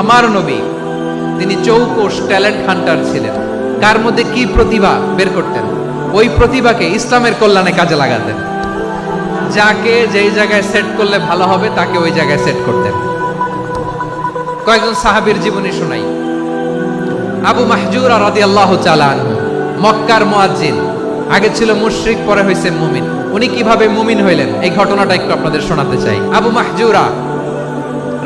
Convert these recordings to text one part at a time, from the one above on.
আমার নবী তিনি চৌকস ট্যালেন্ট হান্টার ছিলেন। কার মধ্যে কি প্রতিভা বের করতেন, ওই প্রতিভাকে ইসলামের কল্যাণে কাজে লাগাতেন। যাকে যেই জায়গায় সেট করলে ভালো হবে তাকে ওই জায়গায় সেট করতেন। কয়েকজন সাহাবীর জীবনী শোনাই। আবু মাহজুরা রাদিয়াল্লাহু তাআলা আনহু, মক্কার মুয়াজ্জিন, আগে ছিল মুশরিক, পরে হয়েছে মুমিন। উনি কিভাবে মুমিন হইলেন এই ঘটনাটা একটু আপনাদের শোনাতে চাই। আবু মাহজুরা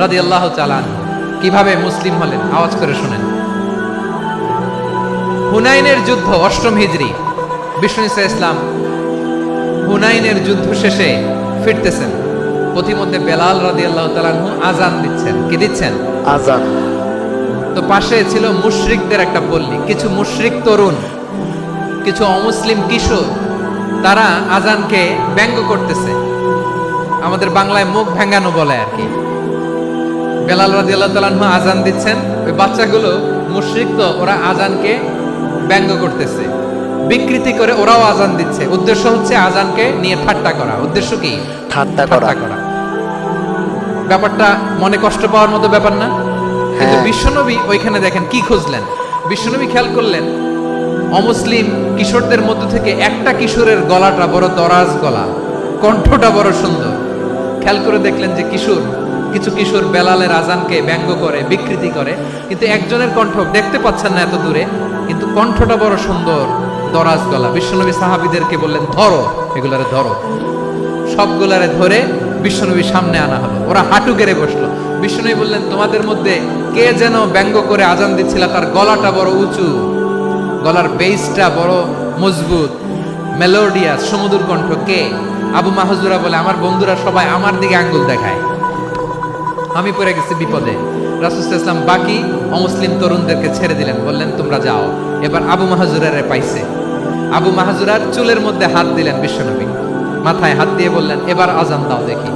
রাদিয়াল্লাহু তাআলা আনহু কিভাবে মুসলিম হলেন, আওয়াজ করে শুনেন। হুনাইনের যুদ্ধ, 8ম হিজরি, বিষ্ণু ঈসা ইসলাম হুনাইনের যুদ্ধ শেষে ফিরতেছেন। পথিমধ্যে বেলাল রাদিয়াল্লাহু তাআলা আনহু আযান দিচ্ছেন। কি দিচ্ছেন? আযান। তো পাশে ছিল মুশরিকদের একটা পল্লী, কিছু মুশরিক তরুণ, কিছু অমুসলিম কিশোর, তারা আযানকে ব্যঙ্গ করতেছে। আমাদের বাংলায় মুখ ভেঙ্গানো বলে আর কি। বেলাল রাদিয়াল্লাহু তাআলা আনহু আযান দিচ্ছেন, ওই বাচ্চাগুলো মুশরিক, তো ওরা আযানকে ব্যঙ্গ করতেছে, বিকৃতি করে ওরাও আযান দিচ্ছে। উদ্দেশ্য হচ্ছে আযানকে নিয়ে ঠাট্টা করা। উদ্দেশ্য কি? ঠাট্টা করা। ব্যাপারটা মনে কষ্ট পাওয়ার মতো ব্যাপার না? কিন্তু হ্যাঁ। বিশ্বনবী ওইখানে দেখেন কি খুঁজলেন। বিশ্বনবী খেয়াল করলেন অমুসলিম কিশোরদের মধ্য থেকে একটা কিশোরের গলাটা বড় দরাজ গলা, কণ্ঠটা বড় সুন্দর। খেয়াল করে দেখলেন যে কিছু কিশোর বেলালের আযানকে ব্যঙ্গ করে, বিকৃতি করে, কিন্তু একজনের কণ্ঠ দেখতে পাচ্ছেন না এত দূরে, কিন্তু কণ্ঠটা বড় সুন্দর, দরাজ গলা। বিশ্বনবী সাহাবীদেরকে বললেন, ধরো এগুলারে, ধরো। সবগুলারে ধরে বিশ্বনবীর সামনে আনা হলো। ওরা হাঁটু গেড়ে বসলো। বিশ্বনবী বললেন, তোমাদের মধ্যে কে যেন ব্যঙ্গ করে আযান দিচ্ছিল, তার গলাটা বড় উঁচু, গলার বেসটা বড় মজবুত, মেলোডিয়াস, সুমধুর কণ্ঠ, কে? আবু মাহজুরা বলে, আমার বন্ধুরা সবাই আমার দিকে আঙ্গুল দেখায়, আমি পড়ে গেছি বিপদে। রাসূল সাল্লাল্লাহু আলাইহি ওয়াসাল্লাম বাকি অমুসলিম তরুণদেরকে ছেড়ে দিলেন, বললেন তোমরা যাও। এবার আবু মাহজুরারে পাইছে। আবু মাহজুরার চুলের মধ্যে হাত দিলেন বিশ্বনবী, মাথায় হাত দিয়ে বললেন, এবার আযান দাও দেখি।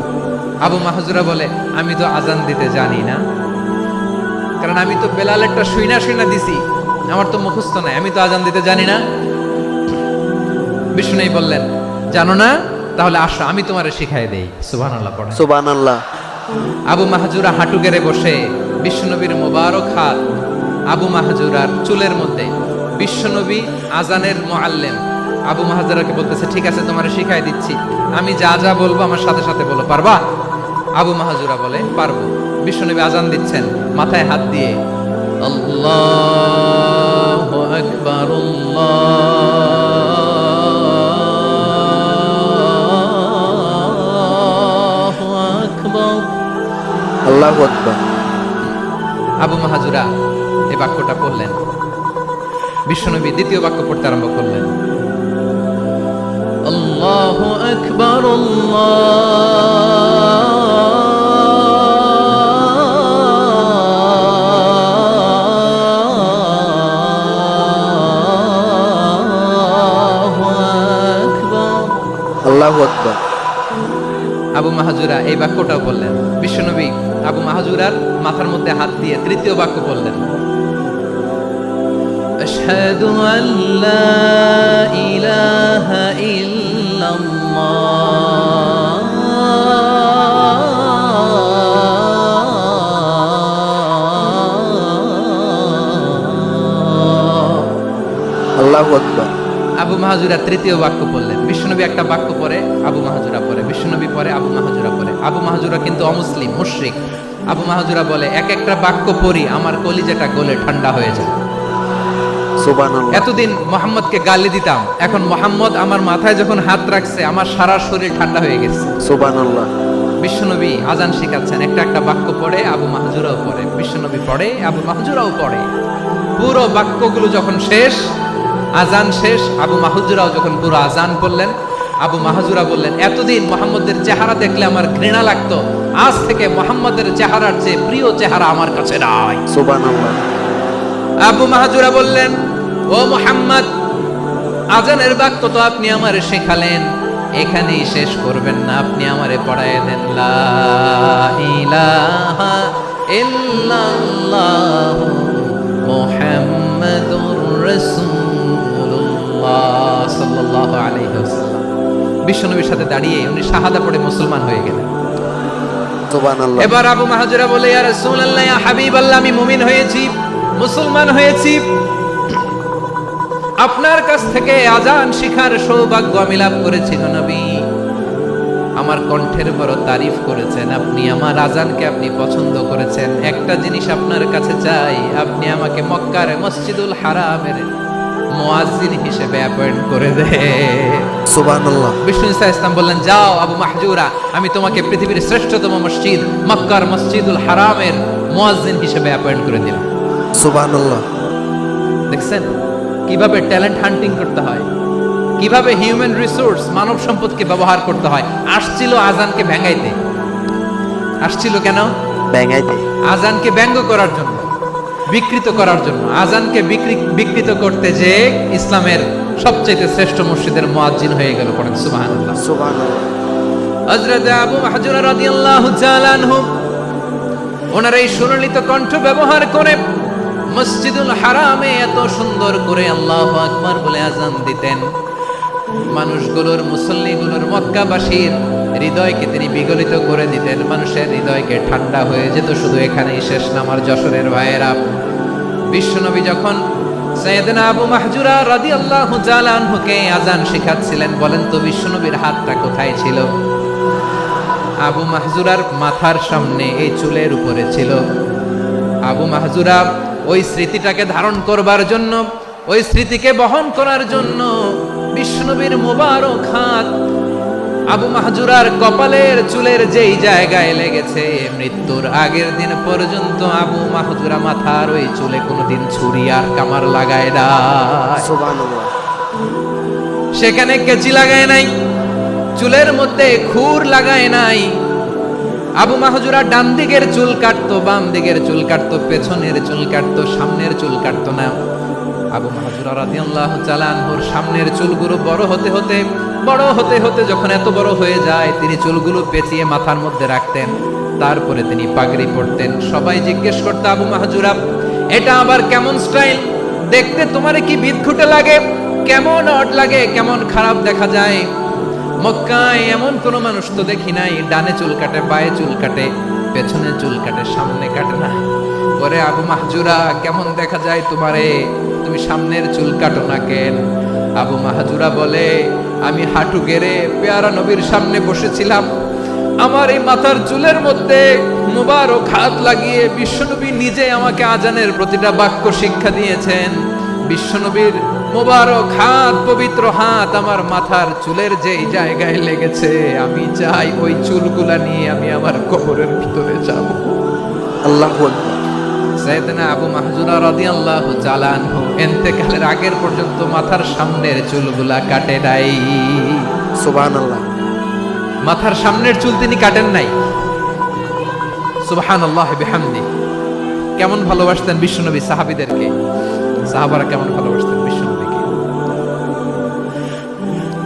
আবু মাহজুরা বলে, আমি তো আযান দিতে জানি না, কারণ আমি তো বেলালেরটা শুইনা দিছি, আমার তো মুখস্থ নাই, আমি তো আযান দিতে জানি না। বিষ্ণু বললেন, জানো না? তাহলে আসো, আমি তোমারে শিখাই দেই। সুবহানাল্লাহ পড়েন। সুবহানাল্লাহ। আবু মাহজুরা হাঁটু গেড়ে বসে, বিশ্বনবীর মোবারক হাত আবু মাহজুরার চুলের মধ্যে। বিশ্বনবী আযানের মুআল্লিম আবু মাহজুরাকে বলতেছে, ঠিক আছে তোমারে শিখাই দিচ্ছি, আমি যা যা বলবো আমার সাথে সাথে বলো, পারবা? আবু মাহজুরা বলে, পারবো। বিশ্বনবী আযান দিচ্ছেন, মাথায় হাত দিয়ে আল্লাহু আকবার, আল্লাহু আকবার, আল্লাহু আকবার। আবু মাহজুরা এই বাক্যটা পড়লেন। বিশ্বনবী দ্বিতীয় বাক্য পড়তে আরম্ভ করলেন, আল্লাহু আকবার, আল্লাহু আকবার। আবু মাহজুরা এই বাক্যটাও বললেন। বিশ্বনবী আবু মাহজুরার মাথার মধ্যে হাত দিয়ে তৃতীয় বাক্য বললেন, আশহাদু আল্লা ইলাহা ইল্লাল্লাহ, আল্লাহু আকবার। আবু মাহজুরা তৃতীয় বাক্য বললেন। বিশ্বনবী একটা বাক্য পরে আবু মাহজুরা পরে, বিশ্বনবী পরে আবু মাহজুরা পরে। আবু মাহজুরা কিন্তু অমুসলিম, মুশরিক। আবু মাহজুরা বলে, এক একটা বাক্য পড়ি আমার কলিজাটা গলে ঠান্ডা হয়ে যায়। সুবহানাল্লাহ। এতদিন মোহাম্মদকে গালি দিতাম, এখন মোহাম্মদ আমার মাথায় যখন হাত রাখছে আমার সারা শরীর ঠান্ডা হয়ে গেছে। সুবহানাল্লাহ। বিশ্বনবী আযান শিখাচ্ছেন, একটা একটা বাক্য পড়ে আবু মাহজুরাও পড়ে, বিশ্বনবী পড়ে, আবু মাহজুরাও পড়ে। পুরো বাক্যগুলো যখন শেষ, আযান শেষ, আবু মাহজুরাও যখন পুরো আযান পড়লেন, আবু মাহজুরা বললেন, এতদিন মোহাম্মদের চেহারা দেখলে আমার ঘৃণা লাগতো, আজ থেকে মোহাম্মদের চেহারার চেয়ে প্রিয় চেহারা আমার কাছে নাই। সুবহানাল্লাহ। আবু মাহজুরা বললেন, ও মুহাম্মদ, আযানের বাক্য তো আপনি আমারে শেখালেন, এখানেই শেষ করবেন না, আপনি আমারে পড়ায় দেন, লা ইলাহা ইল্লাল্লাহ মুহাম্মাদুর রাসূলুল্লাহ সাল্লাল্লাহু আলাইহি ওয়াসাল্লাম। বিশ্বনবীর সাথে দাঁড়িয়ে উনি শাহাদা পড়ে মুসলমান হয়ে গেলেন। সুবহানাল্লাহ। এবার আবু মাহজুরা বলে, ইয়া রাসূলুল্লাহ, ইয়া হাবিবাল্লাহ, আমি মুমিন হয়েছি, মুসলমান হয়েছি, আপনার কাছ থেকে আজান শিখার সৌভাগ্য আমি লাভ করেছি গো নবী। আমার কণ্ঠের বড় তারিফ করেছেন আপনি, আমার আজানকে আপনি পছন্দ করেছেন। একটা জিনিস আপনার কাছে চাই, আপনি আমাকে মক্কার মসজিদুল হারামের মুয়াজ্জিন হিসেবে অ্যাপয়েন্ট করে দেন। সুবহানাল্লাহ। বিষ্ণু ইসা ইসলাম বললেন, যাও আবু মাহজুরা, আমি তোমাকে পৃথিবীর শ্রেষ্ঠতম মসজিদ মক্কার মসজিদুল হারামের মুয়াজ্জিন হিসেবে অ্যাপয়েন্ট করে দিলাম। সুবহানাল্লাহ। দেখছেন কিভাবে ট্যালেন্ট হান্টিং করতে হয়, কিভাবে হিউম্যান রিসোর্স মানব সম্পদকে ব্যবহার করতে হয়। আসছিল আজানকে ভেঙাইতে, আসছিল কেন? ব্যাঙাইতে। আজানকে ব্যঙ্গ করার জন্য, বিকৃত করার জন্য। আজানকে বিকৃত করতে যে ইসলামের সবচেয়ে শ্রেষ্ঠ মসজিদের মুয়াজ্জিন হয়ে গেল। পড়েন সুবহানাল্লাহ। সুবহানাল্লাহ। হযরত আবু মাহজুরা রাদিয়াল্লাহু তাআলা আনহু ওনার এই সুললিত কণ্ঠ ব্যবহার করে মসজিদুল হারামে এত সুন্দর করে আল্লাহু আকবার বলে আজান দিতেন। মানুষগুলোর, মুসল্লিগুলোর, মক্কাবাসীর হৃদয়কে তিনি বিগলিত করে দিতেন। মানুষের হৃদয়কে ঠান্ডা হয়ে যেত। শুধু এখানেই শেষ না আমার যশোরের ভাইয়েরা। বিশ্বনবী যখন সাইয়েদনা আবু মাহজুরা রাদিয়াল্লাহু তাআলা আনহুকে আজান শেখাচ্ছিলেন, বলেন তো বিশ্বনবীর হাতটা কোথায় ছিল? আবু মাহজুরার মাথার সামনে, এই চুলের উপরে ছিল। আবু মাহজুরা ওই স্মৃতিটাকে ধারণ করবার জন্য, ওই স্মৃতিকে বহন করার জন্য বিশ্বনবীর মোবারক হাত আবু মাহজুরার কপালের চুলের যেই জায়গায় লেগেছে, মৃত্যুর আগের দিন পর্যন্ত আবু মাহজুরা মাথার ওই চুলে কোনোদিন ছুরি আর কামার লাগায় না, সুবহানাল্লাহ। সেখানে কেচি লাগায় নাই, চুলের মধ্যে খুর লাগায় নাই। আবু মাহজুরা ডান দিকের চুল কাটতো, বাম দিকের চুল কাটতো, পেছনের চুল কাটতো, সামনের চুল কাটতো না। আবু মাহজুরা রাদিয়াল্লাহু তাআলা আনহুর সামনের চুলগুলো বড় হতে হতে যখন এত বড় হয়ে যায়, তিনি চুলগুলো পেঁচিয়ে মাথার মধ্যে রাখতেন। তারপরে তিনি পাগড়ি পরতেন। সবাই জিজ্ঞেস করতো, আবু মাহজুরা, এটা আবার কেমন স্টাইল? দেখতে তোমার কি বিদঘুটে লাগে? কেমন অড লাগে? কেমন খারাপ দেখা যায়? মক্কায় এমন কোন মানুষ তো দেখি নাই, ডানে চুল কাটে, বায়ে চুল কাটে, পেছনে চুল কাটে, সামনে কাটে না। পরে আবু মাহজুরা, কেমন দেখা যায় তোমারে? তুমি সামনের চুল কাটো না কেন? আবু মাহজুরা বলে, আমি হাঁটু গেড়ে পেয়ারা নবীর সামনে বসেছিলাম, আমার এই মাথার চুলের মধ্যে মুবারক হাত লাগিয়ে বিশ্বনবী নিজে আমাকে আজানের প্রতিটা বাক্য শিক্ষা দিয়েছেন। বিশ্বনবীর মোবারক হাত, পবিত্র হাত আমার মাথার চুলের যেই জায়গায় লেগেছে, আমি চাই ওই চুলগুলা নিয়ে আমি আমার কবরের ভিতরে যাব। আল্লাহু আকবার। সাইয়েদনা আবু মাহজুরা রাদিয়াল্লাহু তাআলা আনহু ইন্তেকালের আগের পর্যন্ত মাথার সামনের চুলগুলা কাটে নাই। সুবহানাল্লাহ। মাথার সামনের চুল তিনি কাটেন নাই। সুবহানাল্লাহ বিহামদি। কেমন ভালোবাসতেন বিশ্বনবী সাহাবীদেরকে, সাহাবারা কেমন ভালোবাসতেন বিশ্বনবীকে।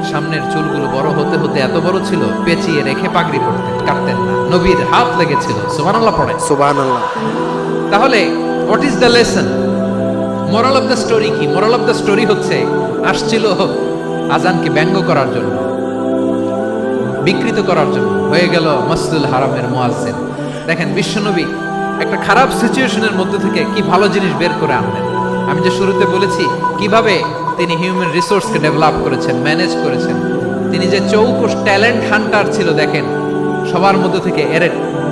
সামনের চুলগুলো বড় হতে হতে এত বড় ছিল, পেঁচিয়ে রেখে পাগড়ি পরতেন, কাটতেন না। নবীর হাত লেগেছিল। সুবহানাল্লাহ পড়েন। সুবহানাল্লাহ। তাহলে what is the lesson? Moral of the story কি? মোরাল অফ দ্য স্টোরি হচ্ছে, আসছিল আজানকে ব্যঙ্গ করার জন্য, বিকৃত করার জন্য, হয়ে গেল মসজিদুল হারামের মুয়াজ্জিন। দেখেন বিশ্বনবী একটা খারাপ সিচুয়েশনের মধ্যে থেকে কি ভালো জিনিস বের করে আনলেন। আমি যে শুরুতে বলেছি কিভাবে তিনি হিউম্যান রিসোর্সকে ডেভেলপ করেছেন, ম্যানেজ করেছেন। তিনি যে চৌকুশ ট্যালেন্ট হান্টার ছিল, দেখেন সবার মধ্যে থেকে এর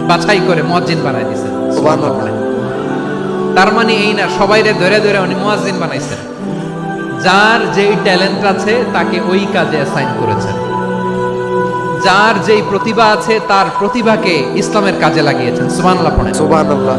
বাছাই করে মুয়াজ্জিন বানাই দিয়েছেন। সুবহানাল্লাহ। তার মানে এই না সবাইরে ধরে ধরে উনি মুয়াজ্জিন বানাইছেন। যার যেই ট্যালেন্ট আছে তাকে ওই কাজে অ্যাসাইন করেছেন। যার যেই প্রতিভা আছে তার প্রতিভাকে ইসলামের কাজে লাগিয়েছেন। সুবহানাল্লাহ পড়েন। সুবহানাল্লাহ।